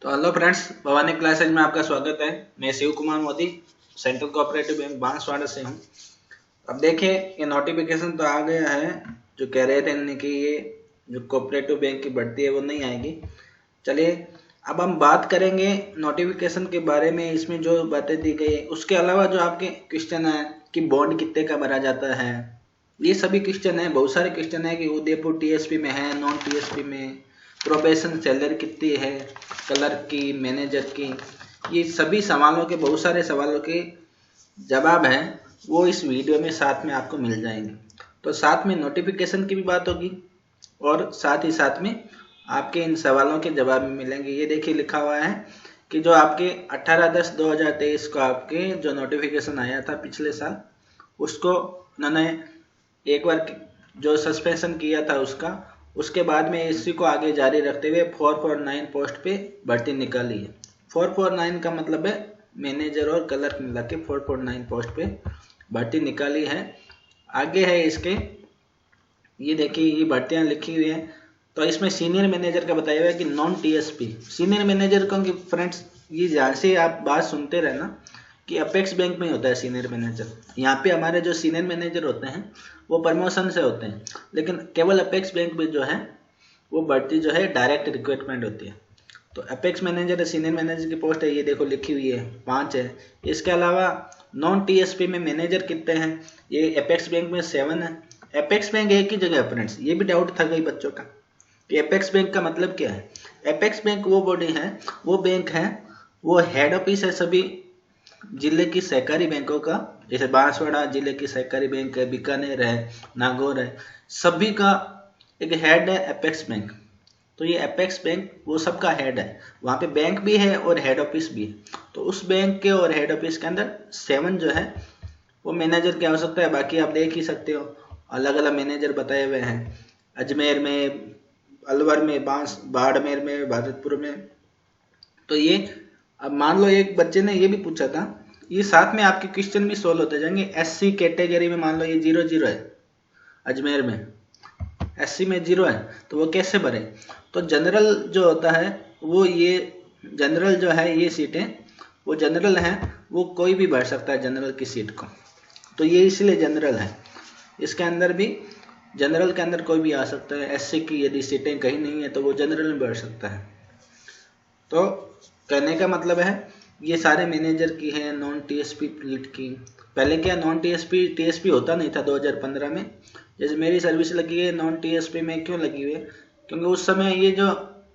तो hello friends, Bhavani classes में आपका स्वागत है। मैं Shiv Kumar Modi central cooperative bank Banswara से हूं। अब देखिए, ये नोटिफिकेशन तो आ गया है। जो कह रहे थे इन्हें कि ये जो कोऑपरेटिव बैंक की भर्ती है वो नहीं आएगी। चलिए अब हम बात करेंगे नोटिफिकेशन के बारे में। इसमें जो बातें दी गई है उसके अलावा जो आपके क्वेश्चन है कि बॉन्ड कितने का भरा जाता है, ये सभी क्वेश्चन है। बहुत सारे क्वेश्चन है कि उदयपुर टीएसपी में है, नॉन टीएसपी में, प्रोबेशन सैलरी कितनी है, क्लर्क की, मैनेजर की, ये सभी सवालों के, बहुत सारे सवालों के जवाब हैं वो इस वीडियो में साथ में आपको मिल जाएंगे। तो साथ में नोटिफिकेशन की भी बात होगी और साथ ही साथ में आपके इन सवालों के जवाब भी मिलेंगे। ये देखिए लिखा हुआ है कि जो आपके 18/10/2023 को आपके जो नोटिफिकेशन आया था पिछले साल, उसको उन्होंने एक बार जो सस्पेंशन किया था उसके बाद में इसी को आगे जारी रखते हुए 449 पोस्ट पे भर्ती निकाली है। 449 का मतलब है मैनेजर और क्लर्क मिला के 449 पोस्ट पे भर्ती निकाली है। आगे है इसके, ये देखिए ये भर्तियां लिखी हुई हैं। तो इसमें सीनियर मैनेजर का बताया हुआ है कि नॉन टीएसपी सीनियर मैनेजर को, फ्रेंड्स ये जहाँ से आप बात सुनते रहे ना कि अपेक्स बैंक में होता है सीनियर मैनेजर। यहाँ पे हमारे जो सीनियर मैनेजर होते हैं वो प्रमोशन से होते हैं, लेकिन केवल अपेक्स बैंक में जो है वो भर्ती जो है डायरेक्ट रिक्रूटमेंट होती है। तो अपेक्स मैनेजर सीनियर मैनेजर की पोस्ट है, ये देखो लिखी हुई है 5 है। इसके अलावा नॉन टीएसपी में मैनेजर कितने हैं, ये अपेक्स बैंक में 7 है। अपेक्स बैंक एक ही जगह है फ्रेंड्स, ये भी डाउट था कई बच्चों का कि अपेक्स बैंक का मतलब क्या है। अपेक्स बैंक वो बॉडी है, वो बैंक है, वो हेड ऑफिस है सभी जिले की सहकारी बैंकों का। जैसे बांसवाड़ा जिले की सहकारी बैंक है, बीकानेर है, नागौर है, सभी का एक हेड है अपेक्स बैंक। तो ये अपेक्स बैंक वो सबका हेड है, वहाँ पे बैंक भी है और हेड ऑफिस भी है। तो उस बैंक के और हेड ऑफिस के अंदर 7 जो है वो मैनेजर की आवश्यकता है। बाकी आप देख ही सकते हो अलग अलग मैनेजर बताए हुए हैं, अजमेर में, अलवर में, बाड़मेर में, भागलपुर में। तो ये अब मान लो एक बच्चे ने ये भी पूछा था, ये साथ में आपके क्वेश्चन भी सोल्व होते जाएंगे। एससी कैटेगरी में मान लो ये 0-0 है, अजमेर में एससी में 0 है, तो वो कैसे भरे। तो जनरल जो होता है वो, ये जनरल जो है ये सीटें वो जनरल हैं, वो कोई भी भर सकता है जनरल की सीट को। तो ये इसलिए जनरल है, इसके अंदर भी जनरल के अंदर कोई भी आ सकता है। एससी की यदि सीटें कहीं नहीं है तो वो जनरल में भर सकता है। तो कहने का मतलब है ये सारे मैनेजर की है, नॉन टीएसपी फील्ड की। पहले क्या नॉन टीएसपी होता नहीं था 2015 में। जैसे मेरी सर्विस लगी है नॉन टीएसपी में, क्यों लगी हुई है, क्योंकि उस समय ये जो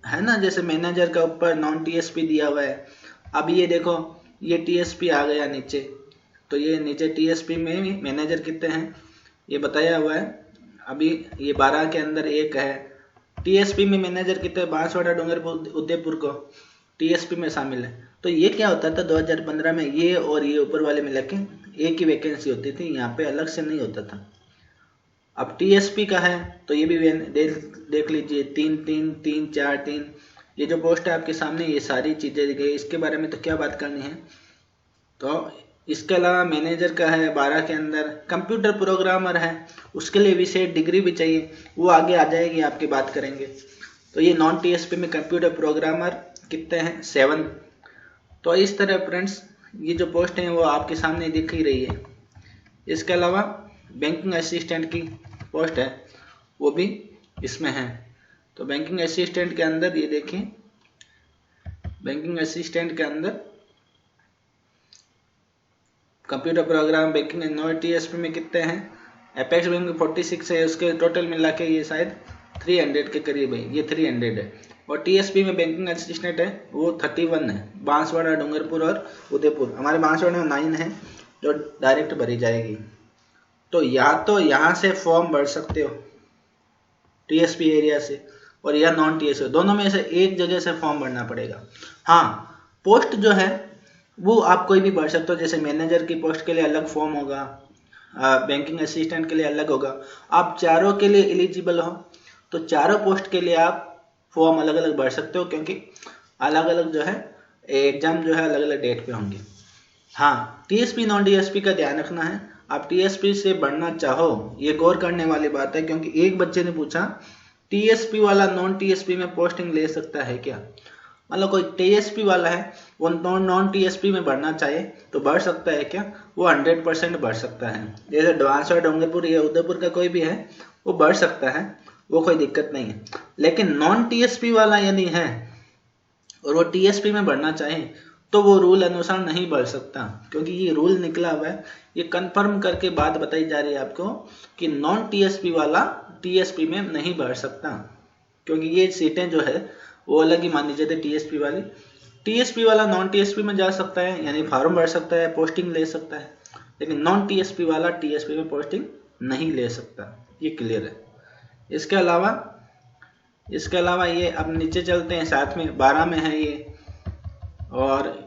है ना, जैसे मैनेजर का ऊपर नॉन टीएसपी दिया हुआ है। अब ये देखो ये टीएसपी आ गया नीचे, तो ये नीचे टीएसपी में मैनेजर कितने हैं ये बताया हुआ है। अभी ये 12 के अंदर 1 है। टीएसपी में मैनेजर कितने, बांसवाड़ा, डूंगरपुर, उदयपुर को टीएसपी में शामिल है। तो ये क्या होता था 2015 में, ये और ये ऊपर वाले मिला के एक ही वैकेंसी होती थी, यहाँ पे अलग से नहीं होता था। अब टीएसपी का है तो ये भी देख लीजिए 3-3-3-4-3, ये जो पोस्ट है आपके सामने, ये सारी चीजें दी गई। इसके बारे में तो क्या बात करनी है। तो इसके अलावा मैनेजर का है 12 के अंदर। कंप्यूटर प्रोग्रामर है, उसके लिए विशेष डिग्री भी चाहिए, वो आगे आ जाएगी, आपकी बात करेंगे। तो ये नॉन टीएसपी में कंप्यूटर प्रोग्रामर कितने हैं, 7। तो इस तरह फ्रेंड्स ये जो पोस्ट हैं वो आपके सामने दिख ही रही है। इसके अलावा बैंकिंग असिस्टेंट की पोस्ट है, वो भी इसमें है। तो बैंकिंग असिस्टेंट के अंदर ये देखिए, बैंकिंग असिस्टेंट के अंदर computer program banking non TSP में कितने हैं, अपेक्स बैंक में 46 है, उसके टोटल मिला के ये शायद 300 के करीब है, ये 300 है। और टीएसपी में बैंकिंग असिस्टेंट है वो 31 है, बांसवाड़ा, डूंगरपुर और उदयपुर। हमारे बांसवाड़ा में 9 है जो डायरेक्ट भरी जाएगी। तो या तो यहाँ से फॉर्म भर सकते हो टीएसपी एरिया से, और या नॉन टीएसपी, दोनों में से एक जगह से फॉर्म भरना पड़ेगा। हाँ, पोस्ट जो है वो आप कोई भी भर सकते हो। जैसे मैनेजर की पोस्ट के लिए अलग फॉर्म होगा, बैंकिंग असिस्टेंट के लिए अलग होगा। आप चारों के लिए एलिजिबल हो तो चारों पोस्ट के लिए आप फॉर्म अलग अलग भर सकते हो, क्योंकि अलग अलग जो है एग्जाम जो है अलग अलग डेट पे होंगे। हाँ, टीएसपी नॉन टीएसपी का ध्यान रखना है। आप टीएसपी से बढ़ना चाहो, ये गौर करने वाली बात है, क्योंकि एक बच्चे ने पूछा टीएसपी वाला नॉन टीएसपी में पोस्टिंग ले सकता है क्या। मतलब कोई टीएसपी वाला है, वो नॉन टीएसपी में बढ़ना चाहे तो बढ़ सकता है क्या, वो 100% बढ़ सकता है। जैसे डोंगरपुर या डोंगरपुर या उदयपुर का कोई भी है वो बढ़ सकता है, वो कोई दिक्कत नहीं है। लेकिन नॉन टीएसपी वाला यदि है और वो टीएसपी में बढ़ना चाहे तो वो रूल अनुसार नहीं बढ़ सकता, क्योंकि ये रूल निकला हुआ है, ये कंफर्म करके बात बताई जा रही है आपको कि नॉन टीएसपी वाला टीएसपी में नहीं बढ़ सकता, क्योंकि ये सीटें जो है वो अलग ही मान लीजिए थे टीएसपी वाली। टीएसपी वाला नॉन टीएसपी में जा सकता है, यानी फॉर्म भर सकता है, पोस्टिंग ले सकता है, लेकिन नॉन टीएसपी वाला टीएसपी में पोस्टिंग नहीं ले सकता, ये क्लियर है। इसके अलावा ये अब नीचे चलते हैं, साथ में 12 में है ये, और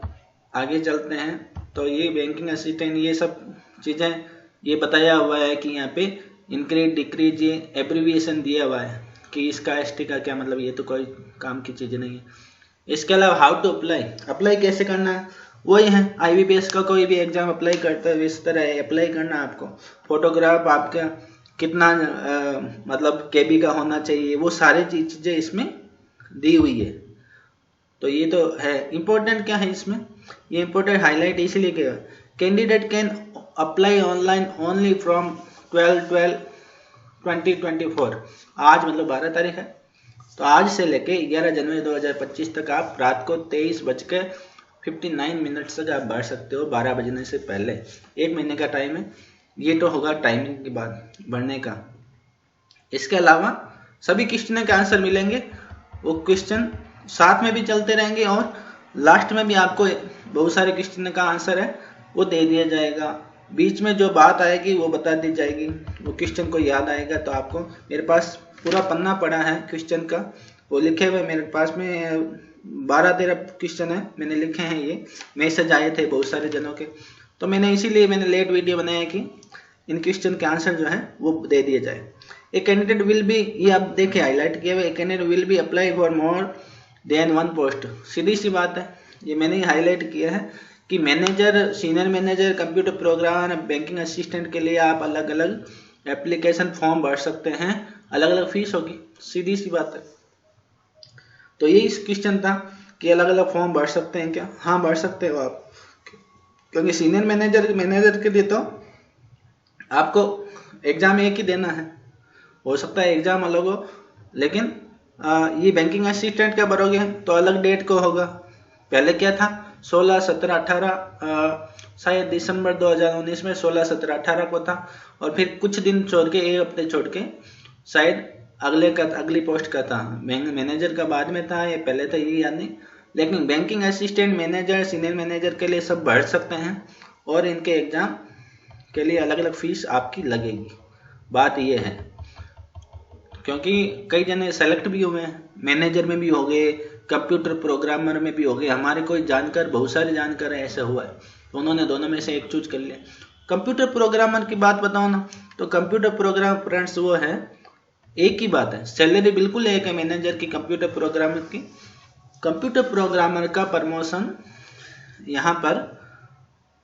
आगे चलते हैं तो ये बैंकिंग असिस्टेंट ये सब चीज़ें ये बताया हुआ है कि यहाँ पे इंक्रीज डिक्रीज ये एब्रीविएशन दिया हुआ है कि इसका एसटी का क्या मतलब, ये तो कोई काम की चीज़ नहीं है। इसके अलावा हाउ टू अप्लाई कैसे करना है, वही है आईबीपीएस का कोई भी एग्जाम अप्लाई करता है इस तरह अप्लाई करना है आपको। फोटोग्राफ आपका कितना मतलब केबी का होना चाहिए, वो सारी चीज़ें इसमें दी हुई है। तो ये तो है। इम्पोर्टेंट क्या है इसमें, ये इम्पोर्टेंट हाईलाइट इसलिए किया, candidate can apply online only from 12/12/2024। आज मतलब 12 तारीख है, तो आज से लेके 11 जनवरी 2025 तक आप रात को 23:59 तक आप भर सकते हो, 12 बजने से पहले। 1 महीने का टाइम है, ये तो होगा टाइमिंग के बाद भरने का। इसके अलावा सभी क्वेश्चन के आंसर मिलेंगे, वो क्वेश्चन साथ में भी चलते रहेंगे और लास्ट में भी आपको बहुत सारे क्वेश्चन का आंसर है वो दे दिया जाएगा। बीच में जो बात आएगी वो बता दी जाएगी, वो क्वेश्चन को याद आएगा तो आपको, मेरे पास पूरा पन्ना पड़ा है क्वेश्चन का, वो लिखे हुए मेरे पास में 12-13 क्वेश्चन है, मैंने लिखे हैं, ये मैसेज आए थे बहुत सारे जनों के, तो मैंने इसीलिए मैंने लेट वीडियो बनाया कि इन क्वेश्चन के आंसर जो है वो दे दिए जाए। एक कैंडिडेट विल बी, ये आप देखिए हाईलाइट किया हुआ, एक candidate will be apply for more than 1 post. सीधी सी बात है, ये मैंने हाईलाइट किया है कि manager, senior manager, computer programmer, banking assistant के लिए आप अलग अलग एप्लीकेशन फॉर्म भर सकते हैं, अलग अलग फीस होगी, सीधी सी बात है। तो ये इस क्वेश्चन था कि अलग अलग फॉर्म भर सकते हैं क्या, हाँ भर सकते हो आप, क्योंकि सीनियर मैनेजर के लिए तो आपको एग्जाम एक ही देना है, हो सकता है एग्जाम अलग हो, लेकिन ये बैंकिंग असिस्टेंट का भरोगे तो अलग डेट को होगा। पहले क्या था 16, 17, 18 शायद दिसंबर 2019 में 16, 17, 18 को था, और फिर कुछ दिन छोड़ के, 1 हफ्ते छोड़ के शायद अगली पोस्ट का था। मैनेजर का बाद में था या पहले था ये याद नहीं, लेकिन banking assistant, manager, senior manager के लिए सब भर सकते हैं और इनके एग्जाम के लिए अलग अलग फीस आपकी लगेगी। बात ये है, क्योंकि कई जने सेलेक्ट भी हुए हैं, मैनेजर में भी हो गए, कंप्यूटर प्रोग्रामर में भी हो गए। हमारे कोई जानकार, बहुत सारे जानकार ऐसा हुआ है, तो उन्होंने दोनों में से एक चूज कर लिया। कंप्यूटर प्रोग्रामर की बात बताओ ना, तो कंप्यूटर प्रोग्राम फ्रेंड्स वो है, एक ही बात है, सैलरी बिल्कुल एक है मैनेजर की, कंप्यूटर प्रोग्रामर की। कंप्यूटर प्रोग्रामर का प्रमोशन यहाँ पर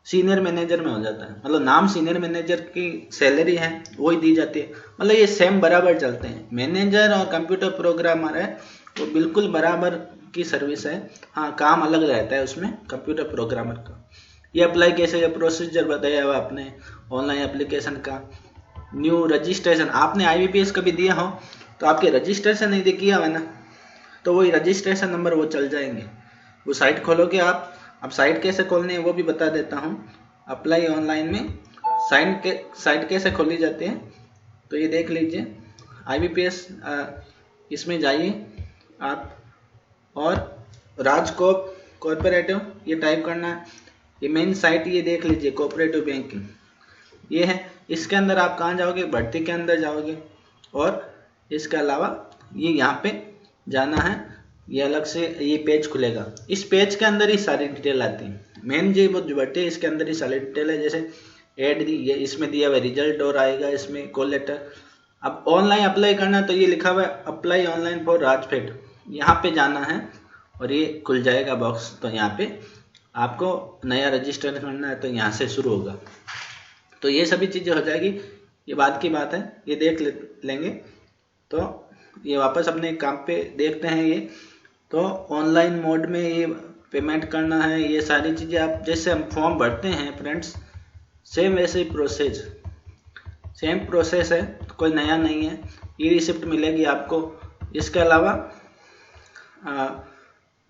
सीनियर मैनेजर में हो जाता है, मतलब नाम सीनियर मैनेजर की सैलरी है वही दी जाती है, मतलब ये सेम बराबर चलते हैं। मैनेजर और कंप्यूटर प्रोग्रामर है वो बिल्कुल बराबर की सर्विस है, हाँ काम अलग रहता है उसमें कंप्यूटर प्रोग्रामर का। ये अप्लाई कैसे, प्रोसीजर बताया हुआ आपने ऑनलाइन एप्लीकेशन का। न्यू रजिस्ट्रेशन, आपने IBPS कभी दिया हो तो आपके रजिस्ट्रेशन नहीं किया हुआ ना, तो वही रजिस्ट्रेशन नंबर वो चल जाएंगे। वो साइट खोलोगे आप, अब साइट कैसे खोलनी है वो भी बता देता हूँ। अप्लाई ऑनलाइन में साइट कैसे खोली जाती है तो ये देख लीजिए, IBPS इसमें जाइए आप, और राजकोप कॉर्पोरेटिव ये टाइप करना है, ये मेन साइट ये देख लीजिए, कोऑपरेटिव बैंकिंग ये है। इसके अंदर आप कहाँ जाओगे, भर्ती के अंदर जाओगे, और इसके अलावा ये यहाँ पे जाना है, ये अलग से ये पेज खुलेगा। इस पेज के अंदर ही सारी डिटेल आती है, मेन जो भर्ती है इसके अंदर ही सारी डिटेल है। जैसे एड ये इसमें दिया हुआ रिजल्ट और आएगा इसमें कॉल लेटर। अब ऑनलाइन अप्लाई करना तो ये लिखा हुआ है अप्लाई ऑनलाइन फॉर राजफेड, यहाँ पे जाना है और ये खुल जाएगा बॉक्स। तो यहाँ पे आपको नया रजिस्टर करना है तो यहाँ से शुरू होगा, तो ये सभी चीज़ें हो जाएगी। ये बाद की बात है, ये देख लेंगे। तो ये वापस अपने काम पे देखते हैं। ये तो ऑनलाइन मोड में ये पेमेंट करना है, ये सारी चीज़ें आप जैसे हम फॉर्म भरते हैं फ्रेंड्स, सेम वैसे ही सेम प्रोसेस है, तो कोई नया नहीं है। ई रिसिप्ट मिलेगी आपको। इसके अलावा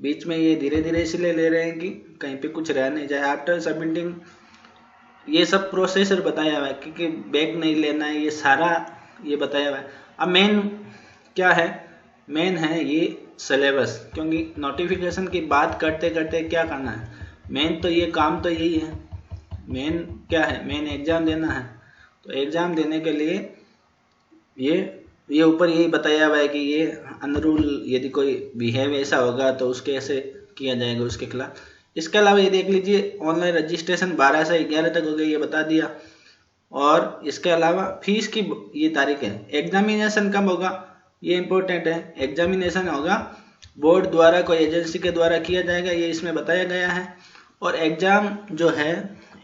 बीच में ये धीरे धीरे इसलिए ले रहे हैं कि कहीं पे कुछ रह नहीं जाए। आफ्टर सबमिटिंग ये सब प्रोसेसर बताया हुआ है, क्योंकि बैग नहीं लेना है, ये सारा ये बताया हुआ है। अब मेन क्या है, मेन है ये सिलेबस, क्योंकि नोटिफिकेशन की बात करते करते क्या करना है, मेन तो ये काम तो यही है। मेन क्या है, मेन एग्ज़ाम देना है। तो एग्ज़ाम देने के लिए ये ऊपर यही बताया हुआ है कि ये अनरूल यदि कोई बिहेव ऐसा होगा तो उसके ऐसे किया जाएगा उसके खिलाफ। इसके अलावा ये देख लीजिए, ऑनलाइन रजिस्ट्रेशन 12 से 11 तक हो गया, ये बता दिया। और इसके अलावा फीस की ये तारीख है। एग्जामिनेशन कब होगा, ये इम्पोर्टेंट है। एग्जामिनेशन होगा बोर्ड द्वारा, कोई एजेंसी के द्वारा किया जाएगा, ये इसमें बताया गया है। और एग्ज़ाम जो है,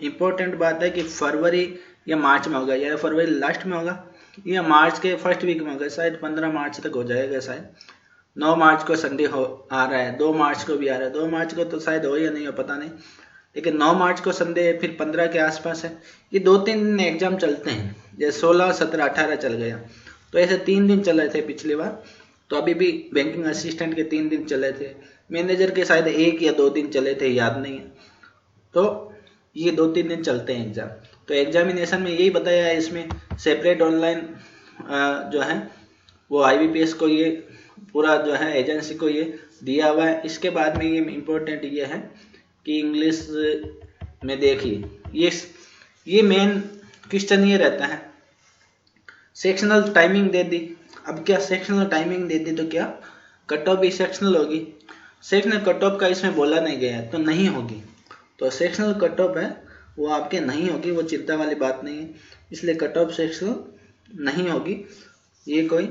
इम्पोर्टेंट बात है कि फरवरी या मार्च में होगा, या फरवरी लास्ट में होगा या मार्च के फर्स्ट वीक में होगा। शायद 15 मार्च तक हो जाएगा, शायद 9 मार्च को संडे आ रहा है, 2 मार्च को भी आ रहा है। 2 मार्च को तो शायद हो या नहीं हो पता नहीं, लेकिन 9 मार्च को संडे है, फिर 15 के आसपास है। ये 2-3 दिन एग्जाम चलते हैं, जैसे 16, 17, 18 चल गया, तो ऐसे 3 दिन चल रहे थे पिछली बार। तो अभी भी बैंकिंग असिस्टेंट के 3 दिन चले थे, मैनेजर के शायद 1 या 2 दिन चले थे, याद नहीं है। तो ये 2-3 दिन चलते हैं एग्जाम। तो एग्जामिनेशन में यही बताया है, इसमें सेपरेट ऑनलाइन जो है वो IBPS को ये पूरा जो है एजेंसी को ये दिया हुआ है। इसके बाद में ये इम्पोर्टेंट ये है कि इंग्लिश में देखिए, ये मेन क्वेश्चन ये रहता है। सेक्शनल टाइमिंग दे दी। अब क्या सेक्शनल टाइमिंग दे दी तो क्या कट ऑफ भी सेक्शनल होगी? सेक्शनल कट ऑफ का इसमें बोला नहीं गया है, तो नहीं होगी। तो सेक्शनल कट ऑफ है वो आपके नहीं होगी, वो चिंता वाली बात नहीं है। इसलिए कट ऑफ सेक्शनल नहीं होगी, ये कोई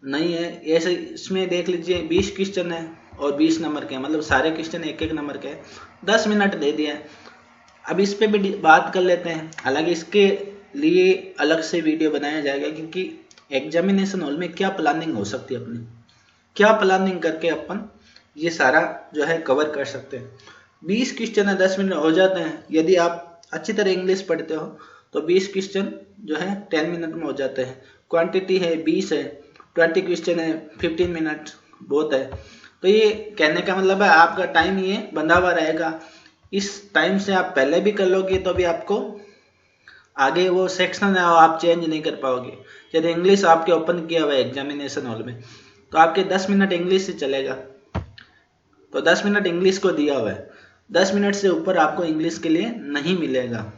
नहीं है। ऐसे इसमें देख लीजिए 20 क्वेश्चन है और 20 नंबर के हैं, मतलब सारे क्वेश्चन 1-1 नंबर के हैं। 10 मिनट दे दिया है। अब इस पे भी बात कर लेते हैं। हालांकि इसके लिए अलग से वीडियो बनाया जाएगा, क्योंकि एग्जामिनेशन हॉल में क्या प्लानिंग हो सकती है अपनी, क्या प्लानिंग करके अपन ये सारा जो है कवर कर सकते हैं। 20 क्वेश्चन है, 10 मिनट हो जाते हैं। यदि आप अच्छी तरह इंग्लिश पढ़ते हो तो 20 क्वेश्चन जो है 10 मिनट में हो जाते हैं। क्वांटिटी है 20 है, 20 क्वेश्चन है, 15 मिनट बहुत है। तो ये कहने का मतलब है आपका टाइम ये बंधा हुआ रहेगा। इस टाइम से आप पहले भी कर लोगे तो भी आपको आगे वो सेक्शन है आप चेंज नहीं कर पाओगे। यदि इंग्लिश आपके ओपन किया हुआ है एग्जामिनेशन हॉल में, तो आपके 10 मिनट इंग्लिश से चलेगा। तो 10 मिनट इंग्लिश को दिया हुआ है, 10 मिनट से ऊपर आपको इंग्लिश के लिए नहीं मिलेगा,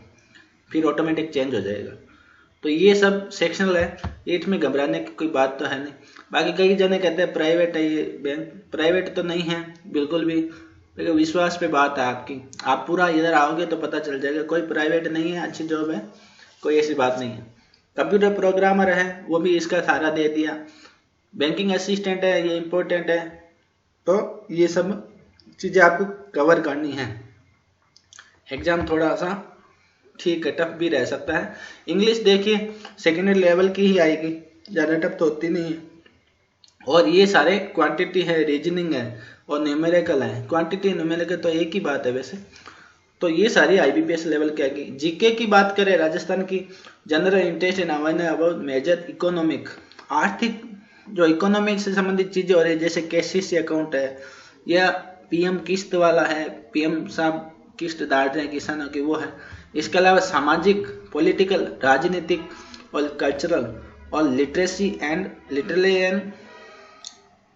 फिर ऑटोमेटिक चेंज हो जाएगा। तो ये सब सेक्शनल है, इसमें घबराने की कोई बात तो है नहीं। बाकी कई जने कहते हैं प्राइवेट है ये बैंक, प्राइवेट तो नहीं है बिल्कुल भी, लेकिन विश्वास पे बात है आपकी। आप पूरा इधर आओगे तो पता चल जाएगा, कोई प्राइवेट नहीं है, अच्छी जॉब है, कोई ऐसी बात नहीं है। कंप्यूटर प्रोग्रामर है, वो भी इसका सारा दे दिया। बैंकिंग असिस्टेंट है, ये इम्पोर्टेंट है। तो ये सब चीज़ें आपको कवर करनी है। एग्जाम थोड़ा सा ठीक है, टफ भी रह सकता है। इंग्लिश देखिए सेकेंडरी लेवल की ही आएगी, ज़्यादा टफ तो होती नहीं है। और ये सारे क्वांटिटी है, रीजनिंग है और न्यूमेरिकल है। क्वांटिटी न्यूमेरिकल तो एक ही बात है वैसे। तो ये सारी IBPS लेवल की आएगी। जीके की बात करें राजस्थान की, general interest in awareness about major economic, आर्थिक जो इकोनॉमिक से संबंधित चीज़ें हो रही है, जैसे KCC अकाउंट है या PM किस्त वाला है, PM साहब किस्त डाल रहे हैं किसानों की, वो है। इसके अलावा सामाजिक, पॉलिटिकल, राजनीतिक और कल्चरल और literacy and literary and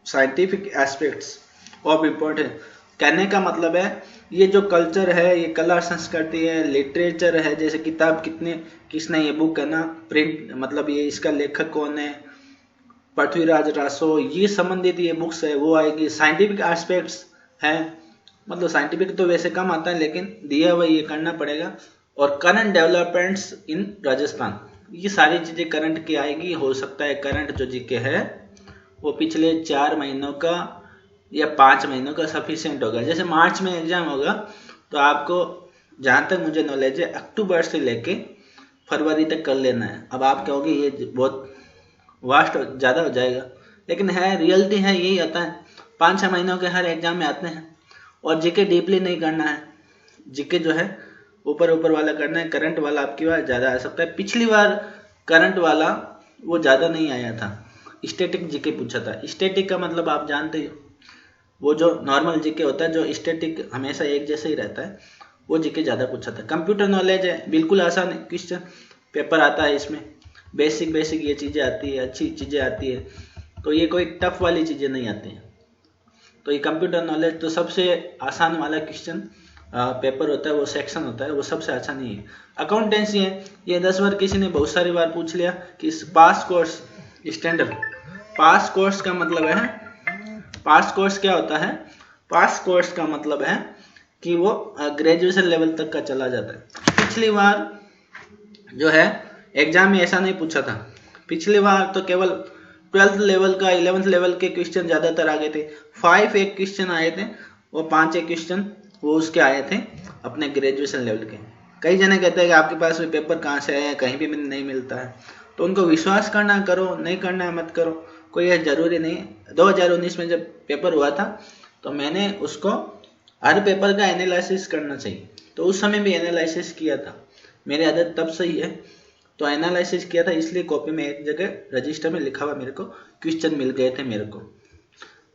scientific aspects of important. कहने का मतलब है ये जो कल्चर है, ये कला संस्कृति है, लिटरेचर है, जैसे किताब किसने ये बुक है ना प्रिंट, मतलब ये इसका लेखक कौन है, पृथ्वीराज रासो, ये संबंधित ये बुक्स है वो आएगी। साइंटिफिक एस्पेक्ट्स है, मतलब साइंटिफिक तो वैसे कम आता है लेकिन दिया हुआ ये करना पड़ेगा। और करंट डेवलपमेंट्स इन राजस्थान, ये सारी चीज़ें करंट की आएगी। हो सकता है करंट जो जीके है वो पिछले 4 महीनों का या 5 महीनों का सफिशिएंट होगा। जैसे मार्च में एग्जाम होगा तो आपको जहाँ तक मुझे नॉलेज है अक्टूबर से लेके फरवरी तक कर लेना है। अब आप कहोगे ये बहुत वास्ट ज़्यादा हो जाएगा, लेकिन है रियलिटी है, यही आता है। 5-6 महीनों के हर एग्जाम में आते हैं। और जीके डीपली नहीं करना है, जीके जो है ऊपर ऊपर वाला करना है। करंट वाला आपकी बार ज़्यादा आ सकता है। पिछली बार करंट वाला वो ज़्यादा नहीं आया था, स्टैटिक जीके पूछा था। स्टैटिक का मतलब आप जानते हो, वो जो नॉर्मल जीके होता है, जो स्टैटिक हमेशा एक जैसा ही रहता है, वो जीके ज़्यादा पूछा था। कंप्यूटर नॉलेज है, बिल्कुल आसान क्वेश्चन पेपर आता है, इसमें बेसिक ये चीज़ें आती है, अच्छी चीज़ें आती है, तो ये कोई टफ वाली चीज़ें नहीं आती हैं। तो ये कंप्यूटर नॉलेज तो सबसे आसान वाला क्वेश्चन पेपर होता है, वो सेक्शन होता है, वो सबसे अच्छा नहीं है। अकाउंटेंसी है, ये 10 बार किसी ने बहुत सारी बार पूछ लिया कि पास कोर्स स्टैंडर्ड। पास कोर्स का मतलब है, पास कोर्स क्या होता है? पास कोर्स का मतलब है कि वो ग्रेजुएशन लेवल तक का चला जाता है। पिछली बार जो है एग्जाम में ऐसा नहीं पूछा था। पिछली बार तो केवल 12th लेवल का, 11th लेवल के क्वेश्चन ज़्यादातर आ गए थे। 5 एक क्वेश्चन आए थे, वो 5 एक क्वेश्चन वो उसके आए थे अपने ग्रेजुएशन लेवल के। कई जने कहते हैं कि आपके पास में पेपर कहाँ से आए, कहीं भी नहीं मिलता है, तो उनको विश्वास करना करो, नहीं करना है मत करो, कोई यह जरूरी नहीं। 2019 में जब पेपर हुआ था तो मैंने उसको हर पेपर का एनालिसिस करना चाहिए, तो उस समय भी एनालिसिस किया था। मेरी आदत तब सही है, तो एनालिसिस किया था, इसलिए कॉपी में एक जगह रजिस्टर में लिखा हुआ मेरे को क्वेश्चन मिल गए थे मेरे को,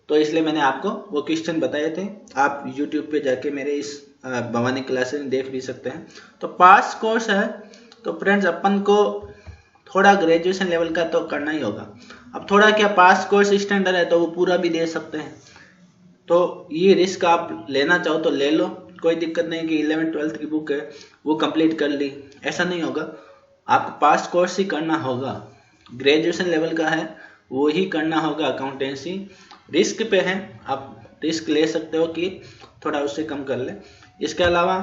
तो इसलिए मैंने आपको वो क्वेश्चन बताए थे। आप YouTube पे जाके मेरे इस भवानी क्लासेस में देख भी सकते हैं। तो पास कोर्स है, तो फ्रेंड्स अपन को थोड़ा ग्रेजुएशन लेवल का तो करना ही होगा। अब थोड़ा क्या, पास कोर्स स्टैंडर्ड है तो वो पूरा भी दे सकते हैं, तो ये रिस्क आप लेना चाहो तो ले लो, कोई दिक्कत नहीं कि 11th-12th की बुक है वो कंप्लीट कर ली, ऐसा नहीं होगा। आपको पास कोर्स ही करना होगा, ग्रेजुएशन लेवल का है वो ही करना होगा। अकाउंटेंसी रिस्क पे है, आप रिस्क ले सकते हो कि थोड़ा उससे कम कर ले। इसके अलावा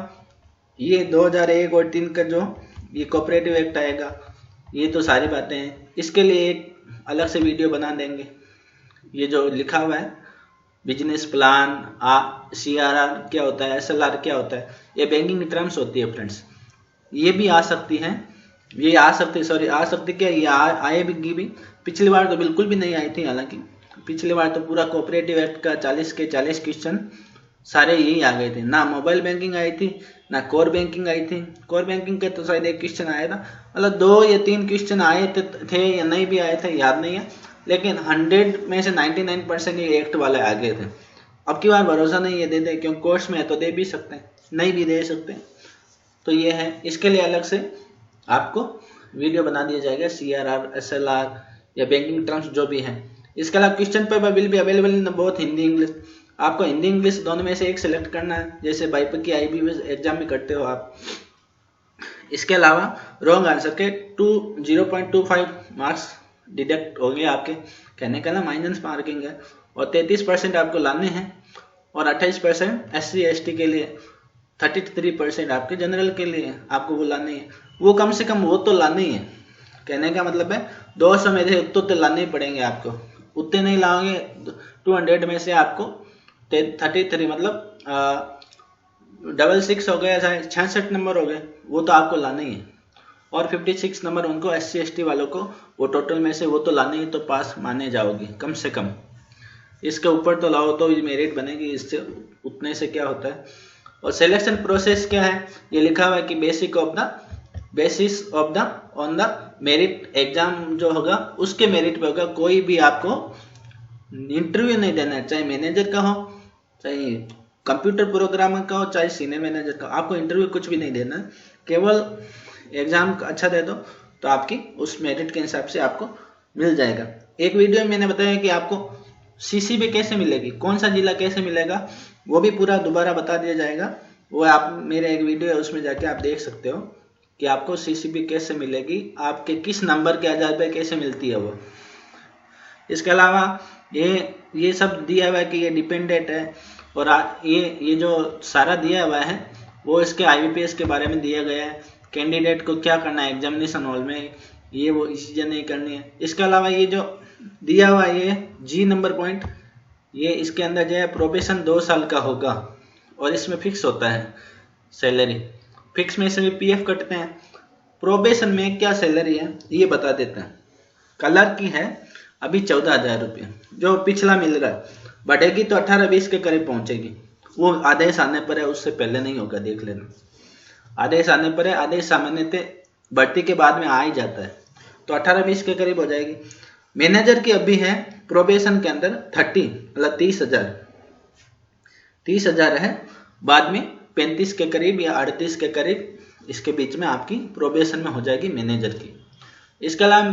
ये 2001 और 3 का जो ये कोऑपरेटिव एक्ट आएगा, ये तो सारी बातें हैं, इसके लिए एक अलग से वीडियो बना देंगे। ये जो लिखा हुआ है बिजनेस प्लान, CRR क्या होता है, SLR क्या होता है, ये बैंकिंग टर्म्स होती है फ्रेंड्स। ये भी आ सकती है, ये आ सकती क्या, ये आएगी भी। पिछली बार तो बिल्कुल भी नहीं आई थी, हालांकि पिछली बार तो पूरा कोऑपरेटिव एक्ट का 40 के 40 क्वेश्चन सारे यही आ गए थे। ना मोबाइल बैंकिंग आई थी, ना कोर बैंकिंग आई थी। कोर बैंकिंग के तो शायद एक क्वेश्चन आया था, मतलब 2 या 3 क्वेश्चन आए थे या नहीं भी आए थे, याद नहीं है, लेकिन 100 में से 99% ये एक्ट वाले आ गए थे। अब की बार भरोसा नहीं है दे दे, क्योंकि कोर्स में है तो दे भी सकते हैं, नहीं भी दे सकते हैं। तो ये है, इसके लिए अलग से आपको वीडियो बना दिया जाएगा, CRR, SLR या बैंकिंग टर्म्स जो भी है। इसके अलावा क्वेश्चन पेपर विल भी available in both Hindi English. आपको हिंदी इंग्लिश दोनों में से एक सेलेक्ट करना है, जैसे बाइपक की IB एग्जाम में करते हो आप। इसके अलावा रॉन्ग आंसर के 0.25 मार्क्स डिडक्ट हो गए आपके, कहने का ना माइनस मार्किंग है, और 33% आपको लाने हैं, और 28% SC ST के लिए, 33% आपके जनरल के लिए आपको वो लाने हैं। वो कम से कम वो तो लाने ही है, कहने का मतलब है 200 में से तो लाने ही पड़ेंगे आपको। उतने नहीं लाओगे, 200 में से आपको 33 मतलब 66 हो गया, 66 नंबर हो गए, वो तो आपको लाने ही है। और 56 नंबर उनको SC ST वालों को, वो टोटल में से वो तो लाने ही, तो पास माने जाओगे कम से कम। इसके ऊपर तो लाओ तो मेरिट बनेगी, इससे उतने से क्या होता है। और सिलेक्शन प्रोसेस क्या है, ये लिखा हुआ है कि basis of the on the merit, exam जो होगा उसके मेरिट पे होगा। कोई भी आपको इंटरव्यू नहीं देना है, चाहे मैनेजर का हो, चाहे कंप्यूटर प्रोग्रामर का हो, चाहे सीनियर मैनेजर का, आपको इंटरव्यू कुछ भी नहीं देना है, केवल एग्जाम अच्छा दे दो तो आपकी उस मेरिट के हिसाब से आपको मिल जाएगा। एक वीडियो में मैंने बताया कि आपको CCB कैसे मिलेगी, कौन सा जिला कैसे मिलेगा, वो भी पूरा दोबारा बता दिया जाएगा। वो आप मेरे एक वीडियो है उसमें जाके आप देख सकते हो कि आपको CCB कैसे मिलेगी, आपके किस नंबर के आधार पर कैसे मिलती है वो। इसके अलावा ये सब दिया हुआ है कि ये डिपेंडेंट है, और ये जो सारा दिया हुआ है वो इसके IBPS के बारे में दिया गया है, कैंडिडेट को क्या करना है एग्जामिनेशन हॉल में, ये वो चीज़ें नहीं करनी है। इसके अलावा ये जो दिया हुआ है ये G नंबर पॉइंट, ये इसके अंदर जो है प्रोबेशन 2 साल का होगा, और इसमें फिक्स होता है सैलरी, फिक्स में से भी PF कटते हैं। प्रोबेशन में क्या सैलरी है ये बता देते हैं। कलर की है अभी 14,000 रुपये जो पिछला मिल रहा है, बढ़ेगी तो 18-20 के करीब पहुंचेगी। वो आदेश आने पर है, उससे पहले नहीं होगा, देख लेना। आदेश आने पर है, आदेश सामान्यतः भर्ती के बाद में आ ही जाता है, तो 18-20 के करीब हो जाएगी। मैनेजर की अभी है प्रोबेशन के अंदर 30 मतलब 30,000 है, बाद में 35 के करीब या 38 के करीब इसके बीच में आपकी प्रोबेशन में हो जाएगी मैनेजर की। इसके अलावा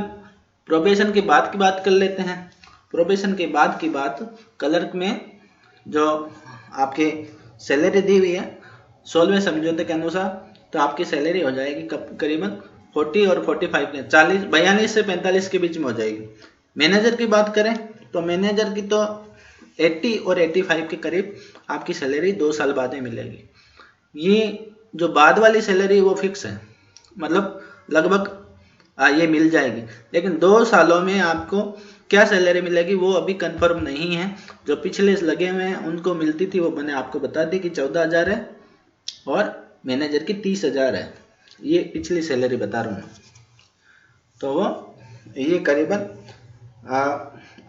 प्रोबेशन के बाद की बात कर लेते हैं। प्रोबेशन के बाद की बात, क्लर्क में जो आपके सैलरी दी हुई है 16वें समझौते के अनुसार, तो आपकी सैलरी हो जाएगी करीबन 40 और 45 के 42 से 45 के बीच में हो जाएगी। मैनेजर की बात करें तो मैनेजर की तो 80 और 85 के करीब आपकी सैलरी 2 साल बाद में मिलेगी। ये जो बाद वाली सैलरी वो फिक्स है, मतलब लगभग ये मिल जाएगी, लेकिन 2 सालों में आपको क्या सैलरी मिलेगी वो अभी कंफर्म नहीं है। जो पिछले लगे हुए हैं उनको मिलती थी, वो मैंने आपको बता दी कि 14,000 है और मैनेजर की 30,000 है। ये पिछली सैलरी बता रहा हूँ, तो वो ये करीबन